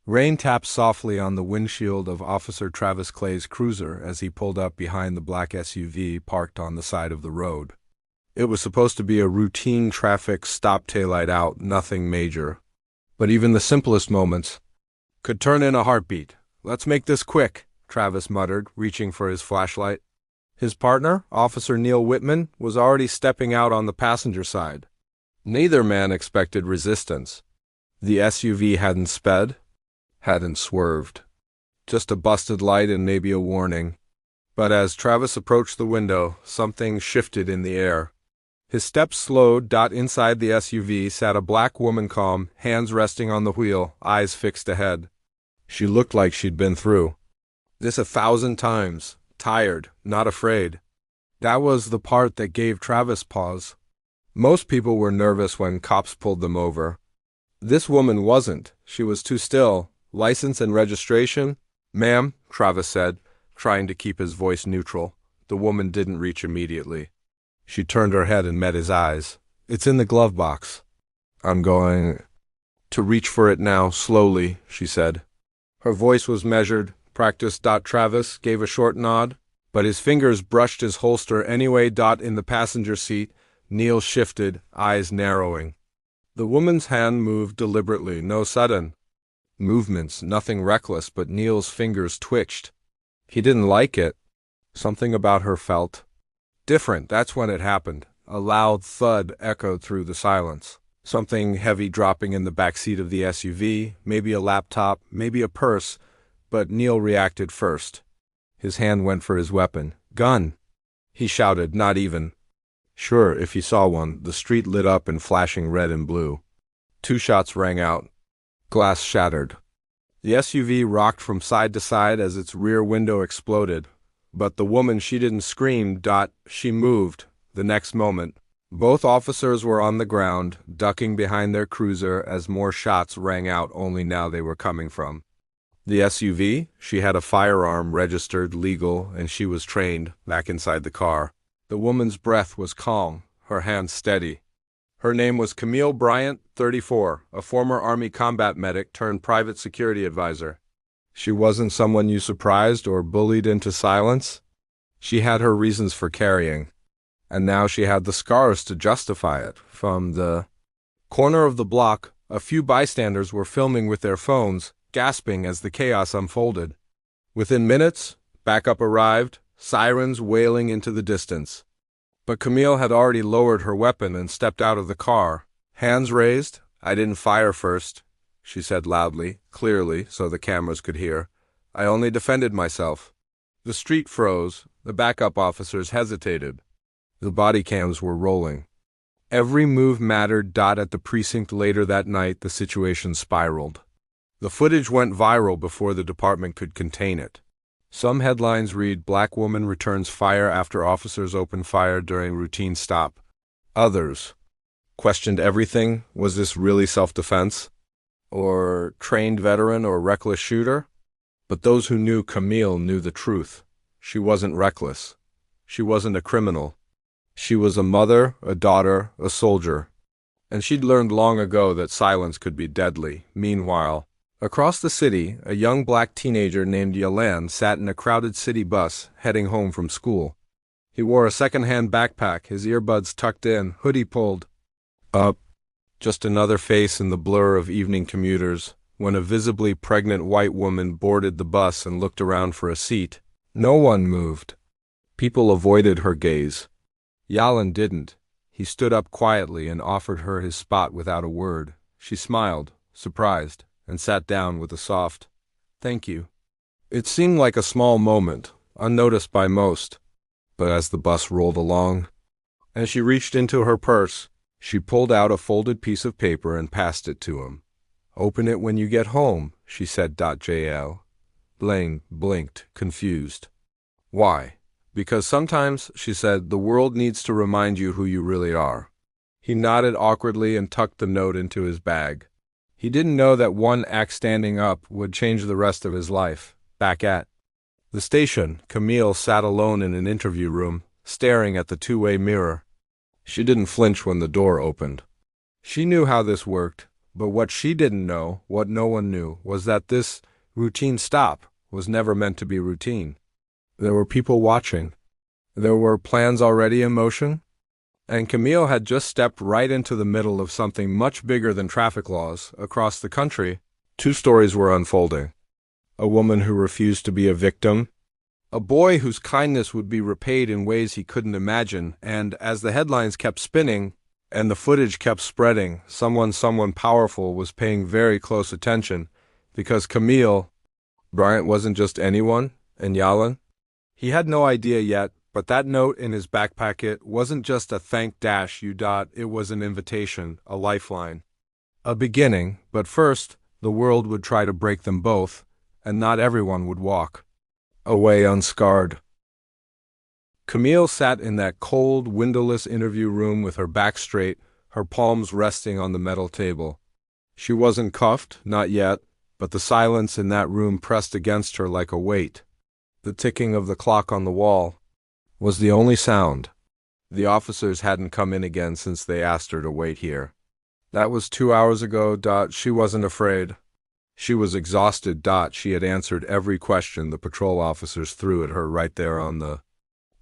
Rain tapped softly on the windshield of Officer Travis Clay's cruiser as he pulled up behind the black SUV parked on the side of the road. It was supposed to be a routine traffic stop, taillight out, nothing major. But even the simplest moments could turn in a heartbeat. "Let's make this quick," Travis muttered, reaching for his flashlight. His partner, Officer Neil Whitman, was already stepping out on the passenger side. Neither man expected resistance. The SUV hadn't sped, hadn't swerved. Just a busted light and maybe a warning. But as Travis approached the window, something shifted in the air. His steps slowed. Inside the SUV sat a black woman, calm, hands resting on the wheel, eyes fixed ahead. She looked like she'd been through this 1,000 times, tired, not afraid. That was the part that gave Travis pause. Most people were nervous when cops pulled them over. This woman wasn't. She was too still. "License and registration?" "Ma'am," Travis said, trying to keep his voice neutral. The woman didn't reach immediately. She turned her head and met his eyes. "It's in the glove box." "I'm going to reach for it now, slowly," she said. Her voice was measured, practiced. Travis gave a short nod, but his fingers brushed his holster anyway. In the passenger seat, Neil shifted, eyes narrowing. The woman's hand moved deliberately, no sudden movements, nothing reckless, but Neil's fingers twitched. He didn't like it. Something about her felt different. That's when it happened. A loud thud echoed through the silence. Something heavy dropping in the back seat of the SUV, maybe a laptop, maybe a purse, but Neil reacted first. His hand went for his weapon. "Gun!" he shouted, not even sure if he saw one. The street lit up in flashing red and blue. 2 shots rang out. Glass shattered. The SUV rocked from side to side as its rear window exploded. But the woman, she didn't scream. She moved. The next moment, both officers were on the ground, ducking behind their cruiser as more shots rang out. Only now they were coming from the SUV. She had a firearm, registered, legal, and she was trained. Back inside the car, the woman's breath was calm, her hands steady. Her name was Camille Bryant, 34, a former Army combat medic turned private security advisor. She wasn't someone you surprised or bullied into silence. She had her reasons for carrying, and now she had the scars to justify it. From the corner of the block, a few bystanders were filming with their phones, gasping as the chaos unfolded. Within minutes, backup arrived, sirens wailing into the distance. But Camille had already lowered her weapon and stepped out of the car. Hands raised. "I didn't fire first," she said loudly, clearly, so the cameras could hear. "I only defended myself." The street froze. The backup officers hesitated. The body cams were rolling. Every move mattered. At the precinct later that night, the situation spiraled. The footage went viral before the department could contain it. Some headlines read, "Black woman returns fire after officers open fire during routine stop." Others questioned everything. Was this really self-defense? Or trained veteran or reckless shooter? But those who knew Camille knew the truth. She wasn't reckless. She wasn't a criminal. She was a mother, a daughter, a soldier. And she'd learned long ago that silence could be deadly. Meanwhile, across the city, a young black teenager named Yalan sat in a crowded city bus heading home from school. He wore a second-hand backpack, his earbuds tucked in, hoodie pulled up. Just another face in the blur of evening commuters, when a visibly pregnant white woman boarded the bus and looked around for a seat. No one moved. People avoided her gaze. Yalan didn't. He stood up quietly and offered her his spot without a word. She smiled, surprised, and sat down with a soft, "Thank you." It seemed like a small moment, unnoticed by most. But as the bus rolled along, as she reached into her purse, she pulled out a folded piece of paper and passed it to him. "Open it when you get home," she said. JL. Blaine blinked, confused. "Why?" "Because sometimes," she said, "the world needs to remind you who you really are." He nodded awkwardly and tucked the note into his bag. He didn't know that one act standing up would change the rest of his life. Back at the station, Camille sat alone in an interview room, staring at the two-way mirror. She didn't flinch when the door opened. She knew how this worked. But what she didn't know, what no one knew, was that this routine stop was never meant to be routine. There were people watching. There were plans already in motion. And Camille had just stepped right into the middle of something much bigger than traffic laws. Across the country, two stories were unfolding. A woman who refused to be a victim, a boy whose kindness would be repaid in ways he couldn't imagine, and as the headlines kept spinning and the footage kept spreading, someone powerful was paying very close attention, because Camille Bryant wasn't just anyone, and Yalan. He had no idea yet, but that note in his back pocket wasn't just a thank dash you dot, it was an invitation, a lifeline. A beginning, but first, the world would try to break them both, and not everyone would walk away unscarred. Camille sat in that cold, windowless interview room with her back straight, her palms resting on the metal table. She wasn't cuffed, not yet, but the silence in that room pressed against her like a weight. The ticking of the clock on the wall was the only sound. The officers hadn't come in again since they asked her to wait here. That was 2 hours ago. She wasn't afraid. She was exhausted. She had answered every question the patrol officers threw at her right there on the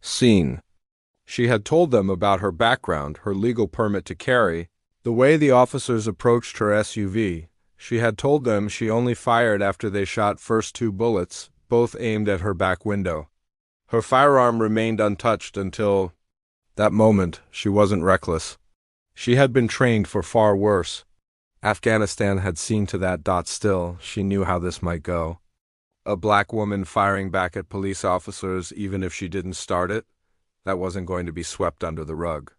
scene. She had told them about her background, her legal permit to carry, the way the officers approached her SUV. She had told them she only fired after they shot first 2 bullets, both aimed at her back window. Her firearm remained untouched until that moment. She wasn't reckless. She had been trained for far worse. Afghanistan had seen to that. Still, she knew how this might go. A black woman firing back at police officers, even if she didn't start it, that wasn't going to be swept under the rug.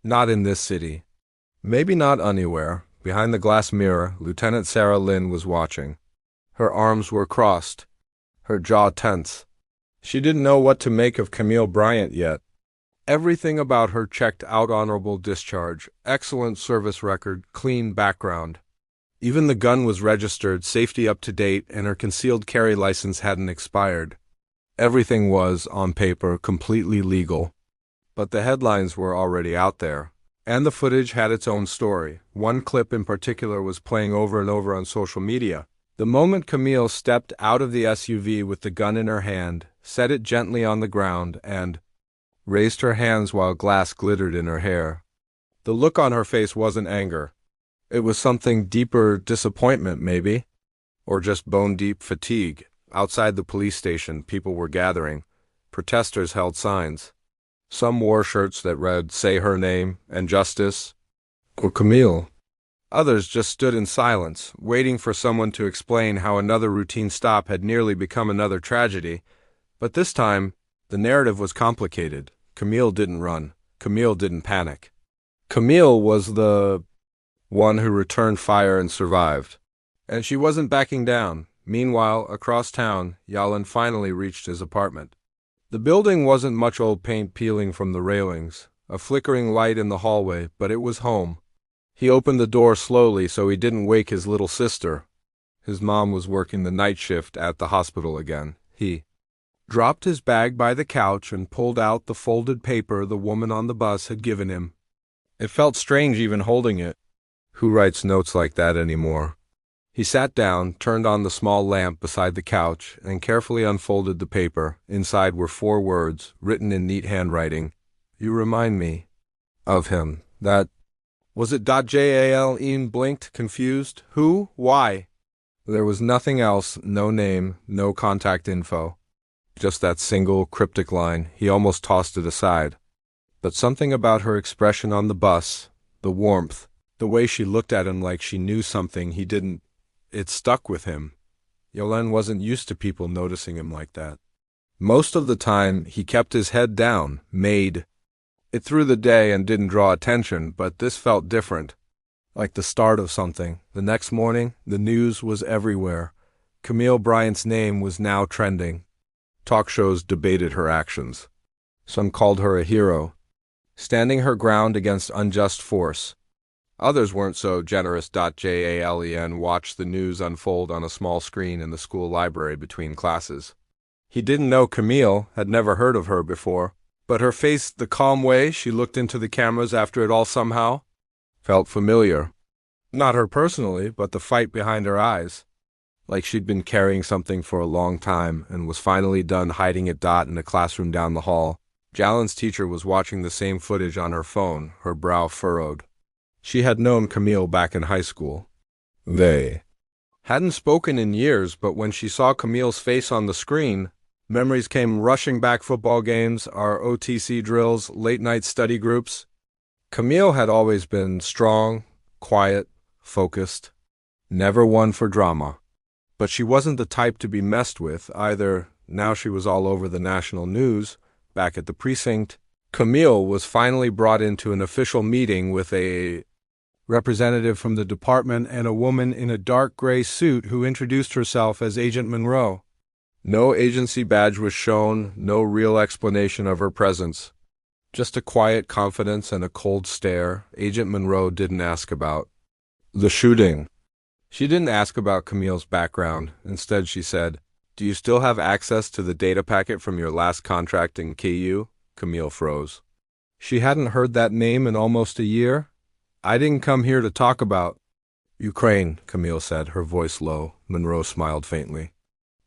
Not in this city. Maybe not anywhere. Behind the glass mirror, Lieutenant Sarah Lynn was watching. Her arms were crossed, her jaw tense. She didn't know what to make of Camille Bryant yet. Everything about her checked out: honorable discharge, excellent service record, clean background. Even the gun was registered, safety up to date, and her concealed carry license hadn't expired. Everything was, on paper, completely legal. But the headlines were already out there, and the footage had its own story. One clip in particular was playing over and over on social media. The moment Camille stepped out of the SUV with the gun in her hand, set it gently on the ground, and raised her hands while glass glittered in her hair. The look on her face wasn't anger. It was something deeper, disappointment maybe, or just bone-deep fatigue. Outside the police station, people were gathering. Protesters held signs. Some wore shirts that read, "Say her name," and "Justice," or "Camille." Others just stood in silence, waiting for someone to explain how another routine stop had nearly become another tragedy. But this time, the narrative was complicated. Camille didn't run. Camille didn't panic. Camille was the one who returned fire and survived. And she wasn't backing down. Meanwhile, across town, Yalan finally reached his apartment. The building wasn't much old paint peeling from the railings, a flickering light in the hallway, but it was home. He opened the door slowly so he didn't wake his little sister. His mom was working the night shift at the hospital again. He dropped his bag by the couch and pulled out the folded paper the woman on the bus had given him. It felt strange even holding it. Who writes notes like that anymore? He sat down, turned on the small lamp beside the couch, and carefully unfolded the paper. Inside were 4 words, written in neat handwriting. "You remind me of him." That was it. Jal Ian blinked, confused. Who? Why? There was nothing else, no name, no contact info. Just that single, cryptic line. He almost tossed it aside. But something about her expression on the bus, the warmth, the way she looked at him like she knew something he didn't, it stuck with him. Yalan wasn't used to people noticing him like that. Most of the time, he kept his head down, made it through the day and didn't draw attention, but this felt different, like the start of something. The next morning, the news was everywhere. Camille Bryant's name was now trending. Talk shows debated her actions. Some called her a hero, standing her ground against unjust force. Others weren't so generous. Jalen watched the news unfold on a small screen in the school library between classes. He didn't know Camille, had never heard of her before, but her face, the calm way she looked into the cameras after it all somehow felt familiar. Not her personally, but the fight behind her eyes. Like she'd been carrying something for a long time and was finally done hiding it. In a classroom down the hall, Jalen's teacher was watching the same footage on her phone, her brow furrowed. She had known Camille back in high school. They hadn't spoken in years, but when she saw Camille's face on the screen, memories came rushing back. Football games, our OTC drills, late-night study groups. Camille had always been strong, quiet, focused, never one for drama. But she wasn't the type to be messed with either. Now she was all over the national news. Back at the precinct, Camille was finally brought into an official meeting with a representative from the department and a woman in a dark gray suit who introduced herself as Agent Monroe. No agency badge was shown, no real explanation of her presence. Just a quiet confidence and a cold stare. Agent Monroe didn't ask about the shooting. She didn't ask about Camille's background. Instead, she said, "Do you still have access to the data packet from your last contract in KU?" Camille froze. She hadn't heard that name in almost a year. "I didn't come here to talk about Ukraine," Camille said, her voice low. Monroe smiled faintly.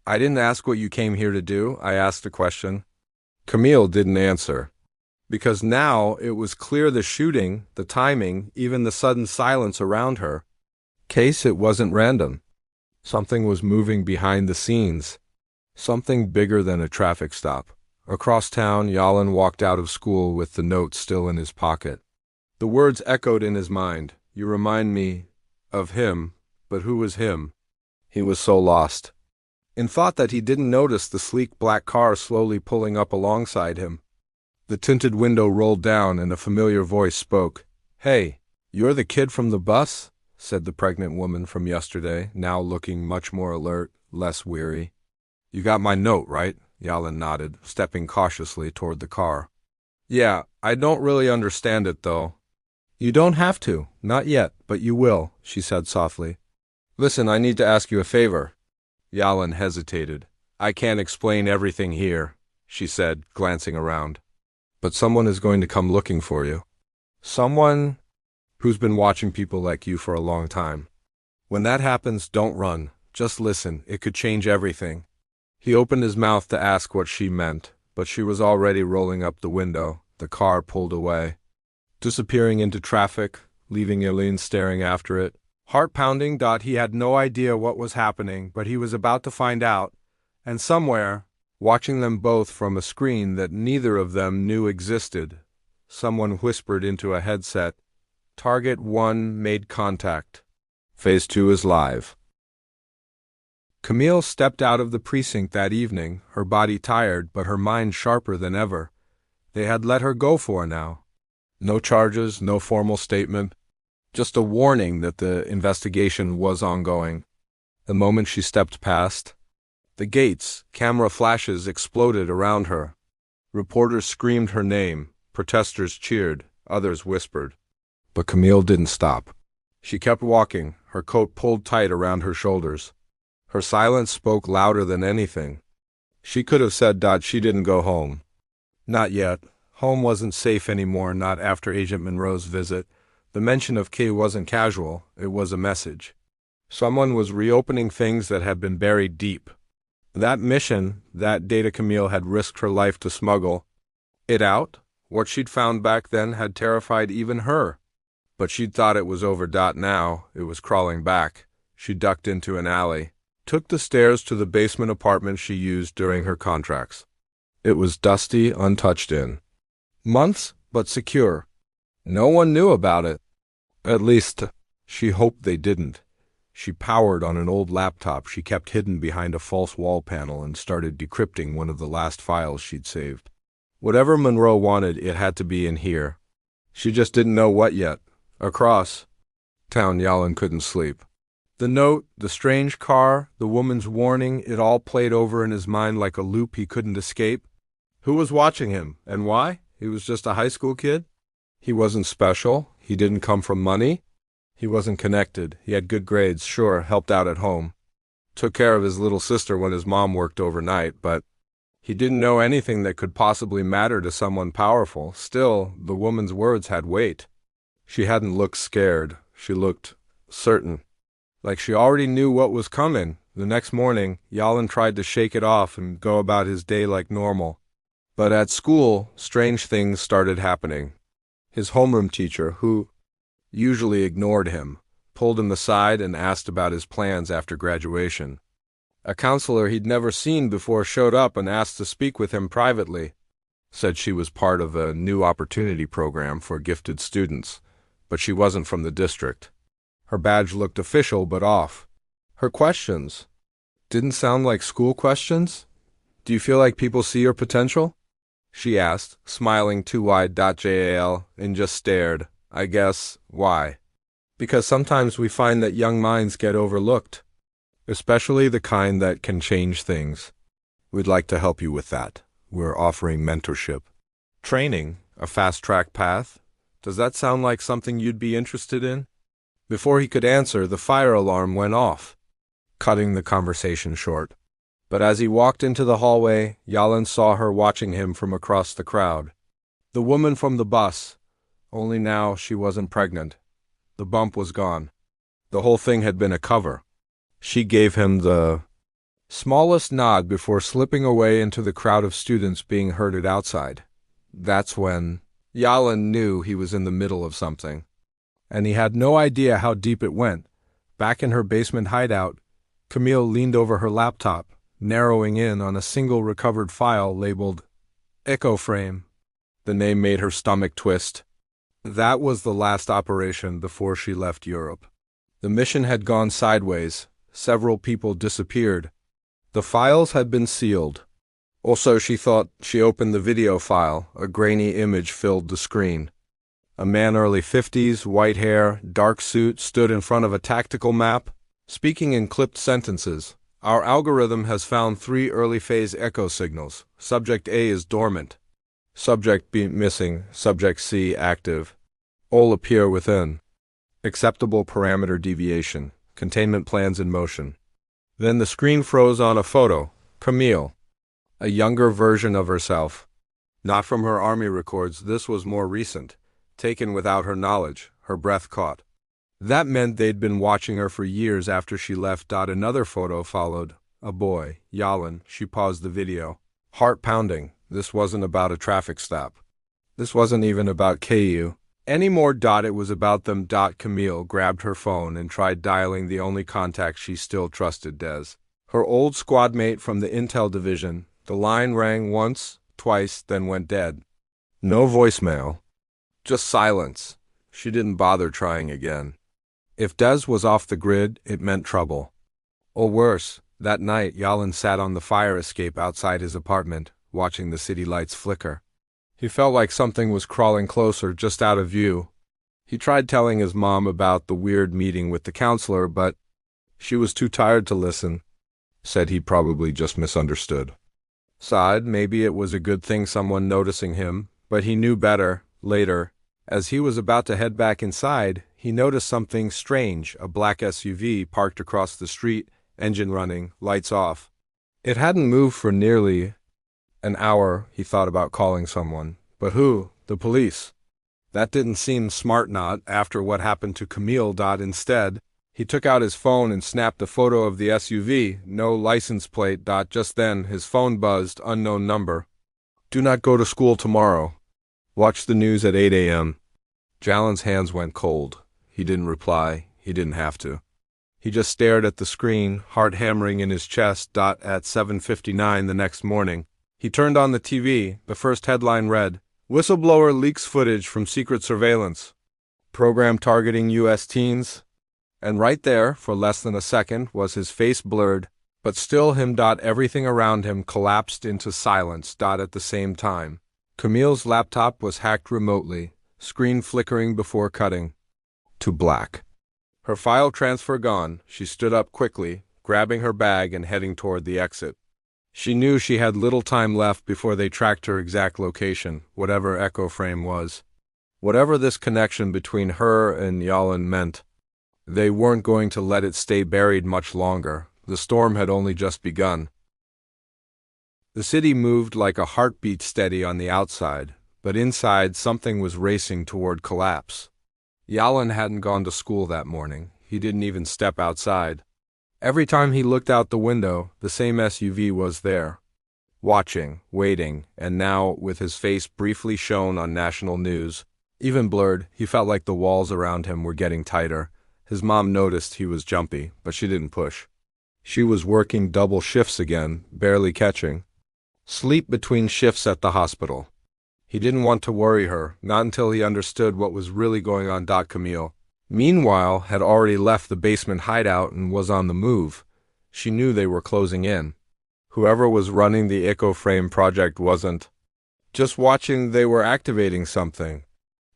"I didn't ask what you came here to do. I asked a question." Camille didn't answer. Because now it was clear the shooting, the timing, even the sudden silence around her. Case it wasn't random. Something was moving behind the scenes. Something bigger than a traffic stop. Across town, Yalen walked out of school with the note still in his pocket. The words echoed in his mind. "You remind me of him, but who was him?" He was so lost. In thought that he didn't notice the sleek black car slowly pulling up alongside him. The tinted window rolled down and a familiar voice spoke. "Hey, you're the kid from the bus?" said the pregnant woman from yesterday, now looking much more alert, less weary. "You got my note, right?" Yalen nodded, stepping cautiously toward the car. "Yeah, I don't really understand it, though." "You don't have to. Not yet, but you will," she said softly. "Listen, I need to ask you a favor." Yalen hesitated. "I can't explain everything here," she said, glancing around. "But someone is going to come looking for you. Someone who's been watching people like you for a long time. When that happens, don't run. Just listen. It could change everything." He opened his mouth to ask what she meant, but she was already rolling up the window. The car pulled away, disappearing into traffic, leaving Eileen staring after it. Heart pounding. He had no idea what was happening, but he was about to find out, and somewhere, watching them both from a screen that neither of them knew existed, someone whispered into a headset, "Target 1 made contact. Phase 2 is live." Camille stepped out of the precinct that evening, her body tired but her mind sharper than ever. They had let her go for now. No charges, no formal statement, just a warning that the investigation was ongoing. The moment she stepped past the gates, camera flashes exploded around her. Reporters screamed her name, protesters cheered, others whispered. But Camille didn't stop. She kept walking, her coat pulled tight around her shoulders. Her silence spoke louder than anything. She could have said she didn't go home. Not yet. Home wasn't safe anymore, not after Agent Monroe's visit. The mention of Kay wasn't casual, it was a message. Someone was reopening things that had been buried deep. That mission, that data Camille had risked her life to smuggle it out, what she'd found back then had terrified even her. But she'd thought it was over. Now, it was crawling back. She ducked into an alley, took the stairs to the basement apartment she used during her contracts. It was dusty, untouched in months, but secure. No one knew about it. At least, she hoped they didn't. She powered on an old laptop she kept hidden behind a false wall panel and started decrypting one of the last files she'd saved. Whatever Monroe wanted, it had to be in here. She just didn't know what yet. Across town, Yalen couldn't sleep. The note, the strange car, the woman's warning, it all played over in his mind like a loop he couldn't escape. Who was watching him, and why? He was just a high school kid? He wasn't special. He didn't come from money. He wasn't connected. He had good grades, sure, helped out at home. Took care of his little sister when his mom worked overnight, but he didn't know anything that could possibly matter to someone powerful. Still, the woman's words had weight. She hadn't looked scared. She looked certain. Like she already knew what was coming. The next morning, Yalin tried to shake it off and go about his day like normal. But at school, strange things started happening. His homeroom teacher, who usually ignored him, pulled him aside and asked about his plans after graduation. A counselor he'd never seen before showed up and asked to speak with him privately. Said she was part of a new opportunity program for gifted students, but she wasn't from the district. Her badge looked official but off. Her questions didn't sound like school questions. Do you feel like people see your potential? She asked, smiling too wide. Jal, and just stared. I guess, why? Because sometimes we find that young minds get overlooked, especially the kind that can change things. We'd like to help you with that. We're offering mentorship. Training, a fast-track path. Does that sound like something you'd be interested in? Before he could answer, the fire alarm went off, cutting the conversation short. But as he walked into the hallway, Yalin saw her watching him from across the crowd. The woman from the bus, only now she wasn't pregnant. The bump was gone. The whole thing had been a cover. She gave him the smallest nod before slipping away into the crowd of students being herded outside. That's when Yalin knew he was in the middle of something. And he had no idea how deep it went. Back in her basement hideout, Camille leaned over her laptop, narrowing in on a single recovered file labeled Echo Frame. The name made her stomach twist. That was the last operation before she left Europe. The mission had gone sideways. Several people disappeared. The files had been sealed. Also, she thought. She opened the video file. A grainy image filled the screen. A man, early 50s, white hair, dark suit, stood in front of a tactical map, speaking in clipped sentences. Our algorithm has found 3 early-phase echo signals. Subject A is dormant. Subject B missing. Subject C active. All appear within. Acceptable parameter deviation. Containment plans in motion. Then the screen froze on a photo. Camille. A younger version of herself. Not from her army records, this was more recent. Taken without her knowledge, her breath caught. That meant they'd been watching her for years after she left. Another photo followed. A boy, Yalin. She paused the video. Heart pounding. This wasn't about a traffic stop. This wasn't even about KU. Anymore. It was about them. Camille grabbed her phone and tried dialing the only contact she still trusted, Des. Her old squad mate from the Intel division. The line rang once, twice, then went dead. No voicemail. Just silence. She didn't bother trying again. If Des was off the grid, it meant trouble. Or worse, that night Yalin sat on the fire escape outside his apartment, watching the city lights flicker. He felt like something was crawling closer, just out of view. He tried telling his mom about the weird meeting with the counselor, but she was too tired to listen. Said he probably just misunderstood. Sighed, maybe it was a good thing someone noticing him, but he knew better. Later, as he was about to head back inside, he noticed something strange, a black SUV parked across the street, engine running, lights off. It hadn't moved for nearly an hour. He thought about calling someone. But who? The police. That didn't seem smart, not after what happened to Camille. Instead, he took out his phone and snapped a photo of the SUV, no license plate. Just then, his phone buzzed, unknown number. Do not go to school tomorrow. Watch the news at 8 a.m. Jalin's hands went cold. He didn't reply. He didn't have to. He just stared at the screen, heart hammering in his chest. At 7:59 the next morning, he turned on the TV. The first headline read, Whistleblower leaks footage from secret surveillance. Program targeting U.S. teens. And right there, for less than a second, was his face blurred, but still him. Everything around him collapsed into silence. At the same time, Camille's laptop was hacked remotely, screen flickering before cutting to black. Her file transfer gone, she stood up quickly, grabbing her bag and heading toward the exit. She knew she had little time left before they tracked her exact location, whatever Echo Frame was. Whatever this connection between her and Yalin meant, they weren't going to let it stay buried much longer. The storm had only just begun. The city moved like a heartbeat, steady on the outside, but inside something was racing toward collapse. Yalin hadn't gone to school that morning. He didn't even step outside. Every time he looked out the window, the same SUV was there. Watching, waiting, and now, with his face briefly shown on national news, even blurred, he felt like the walls around him were getting tighter. His mom noticed he was jumpy, but she didn't push. She was working double shifts again, barely catching sleep between shifts at the hospital. He didn't want to worry her, not until he understood what was really going on. Camille, meanwhile, had already left the basement hideout and was on the move. She knew they were closing in. Whoever was running the EcoFrame project wasn't just watching, they were activating something.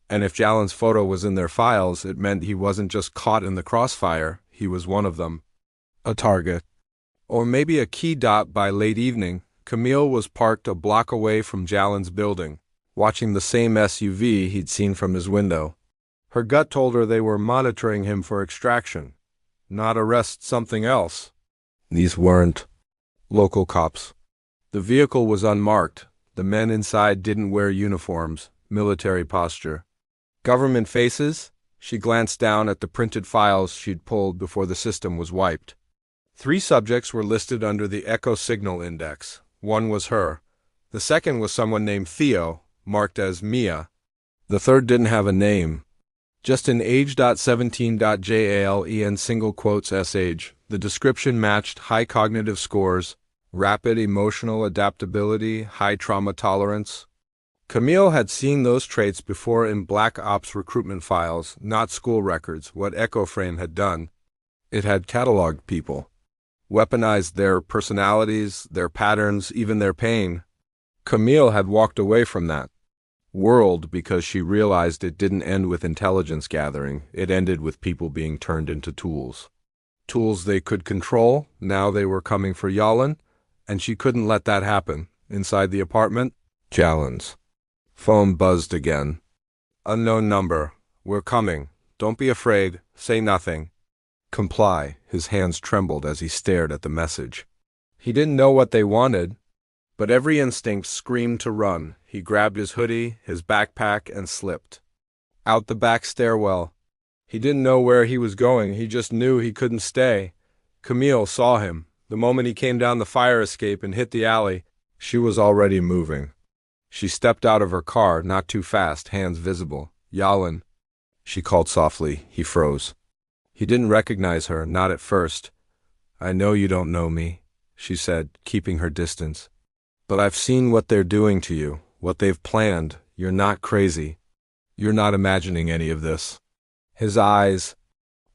And if Jalen's photo was in their files, it meant he wasn't just caught in the crossfire, he was one of them. A target. Or maybe a key dot. By late evening, Camille was parked a block away from Jalen's building, watching the same SUV he'd seen from his window. Her gut told her they were monitoring him for extraction, not arrest, something else. These weren't local cops. The vehicle was unmarked. The men inside didn't wear uniforms, military posture. Government faces? She glanced down at the printed files she'd pulled before the system was wiped. 3 subjects were listed under the Echo Signal Index. One was her. The second was someone named Theo, marked as Mia. The third didn't have a name. Just an age.17.jalen single quotes S-age. The description matched high cognitive scores, rapid emotional adaptability, high trauma tolerance. Camille had seen those traits before in Black Ops recruitment files, not school records. What EcoFrame had done, it had cataloged people, weaponized their personalities, their patterns, even their pain. Camille had walked away from that world because she realized it didn't end with intelligence gathering. It ended with people being turned into tools. Tools they could control. Now they were coming for Yalen, and she couldn't let that happen. Inside the apartment, Jalen's phone buzzed again. Unknown number. We're coming. Don't be afraid. Say nothing. Comply. His hands trembled as he stared at the message. He didn't know what they wanted, but every instinct screamed to run. He grabbed his hoodie, his backpack, and slipped out the back stairwell. He didn't know where he was going. He just knew he couldn't stay. Camille saw him. The moment he came down the fire escape and hit the alley, she was already moving. She stepped out of her car, not too fast, hands visible. Yalen, she called softly. He froze. He didn't recognize her, not at first. I know you don't know me, she said, keeping her distance. But I've seen what they're doing to you, what they've planned. You're not crazy. You're not imagining any of this. His eyes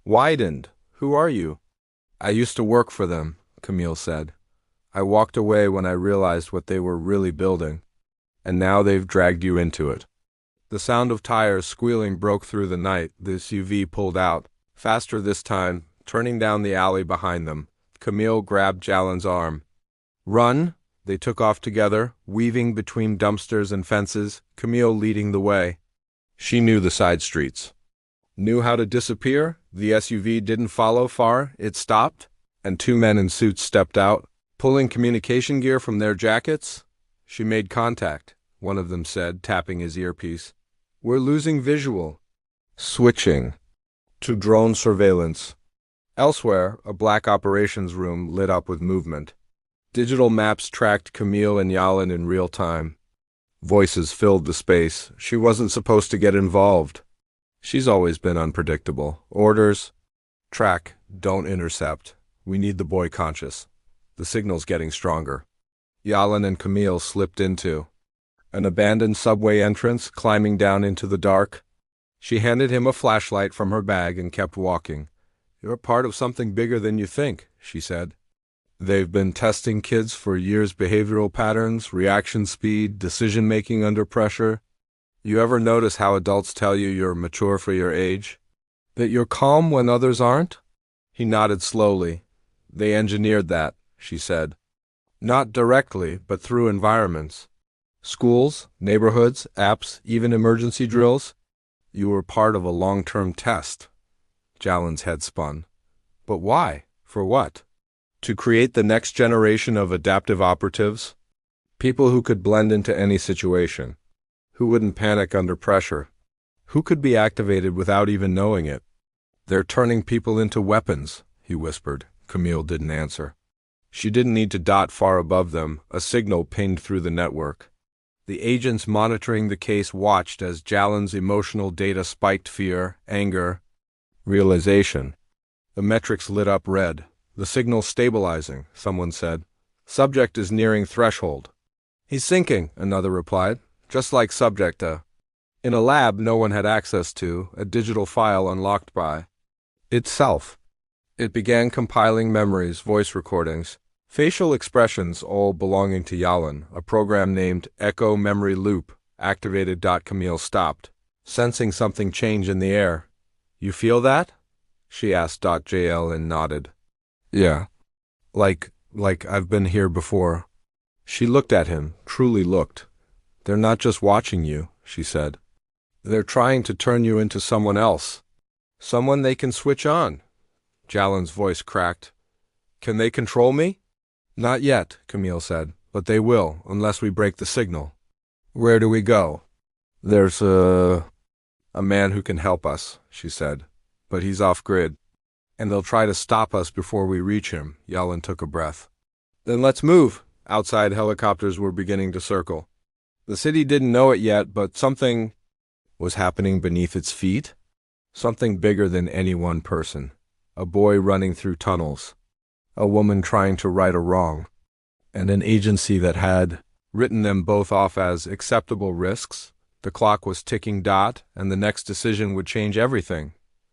widened. Who are you? I used to work for them, Camille said. I walked away when I realized what they were really building. And now they've dragged you into it. The sound of tires squealing broke through the night. The SUV pulled out, faster this time, turning down the alley behind them. Camille grabbed Jalen's arm. Run! They took off together, weaving between dumpsters and fences, Camille leading the way. She knew the side streets. Knew how to disappear. The SUV didn't follow far. It stopped, and 2 men in suits stepped out, pulling communication gear from their jackets. She made contact, one of them said, tapping his earpiece. We're losing visual. Switching to drone surveillance. Elsewhere, a black operations room lit up with movement. Digital maps tracked Camille and Yalen in real time. Voices filled the space. She wasn't supposed to get involved. She's always been unpredictable. Orders: track, don't intercept. We need the boy conscious. The signal's getting stronger. Yalen and Camille slipped into an abandoned subway entrance, climbing down into the dark. She handed him a flashlight from her bag and kept walking. You're part of something bigger than you think, she said. They've been testing kids for years, behavioral patterns, reaction speed, decision-making under pressure. You ever notice how adults tell you you're mature for your age? That you're calm when others aren't? He nodded slowly. They engineered that, she said. Not directly, but through environments. Schools, neighborhoods, apps, even emergency drills. You were part of a long-term test. Jalen's head spun. But why? For what? To create the next generation of adaptive operatives? People who could blend into any situation. Who wouldn't panic under pressure. Who could be activated without even knowing it. They're turning people into weapons, he whispered. Camille didn't answer. She didn't need to dot far above them. A signal pinged through the network. The agents monitoring the case watched as Jalen's emotional data spiked: fear, anger, realization. The metrics lit up red. The signal stabilizing, someone said. Subject is nearing threshold. He's sinking, another replied. Just like subject, in a lab no one had access to, a digital file unlocked by itself. It began compiling memories, voice recordings, facial expressions, all belonging to Jalen. A program named Echo Memory Loop activated. Camille stopped, sensing something change in the air. You feel that? She asked. Jalen nodded. Yeah. Like I've been here before. She looked at him, truly looked. They're not just watching you, she said. They're trying to turn you into someone else. Someone they can switch on. Jalen's voice cracked. Can they control me? Not yet, Camille said, but they will, unless we break the signal. Where do we go? There's a man who can help us, she said, but he's off-grid. And they'll try to stop us before we reach him. Jalen took a breath. Then let's move. Outside, helicopters were beginning to circle. The city didn't know it yet, but something was happening beneath its feet. Something bigger than any one person. A boy running through tunnels. A woman trying to right a wrong. And an agency that had written them both off as acceptable risks. The clock was ticking. And the next decision would change everything.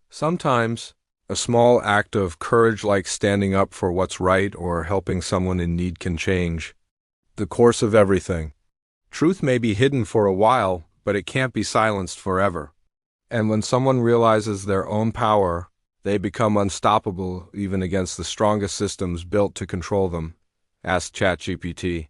Sometimes a small act of courage, like standing up for what's right or helping someone in need, can change the course of everything. Truth may be hidden for a while, but it can't be silenced forever. And when someone realizes their own power, they become unstoppable even against the strongest systems built to control them. Asked ChatGPT.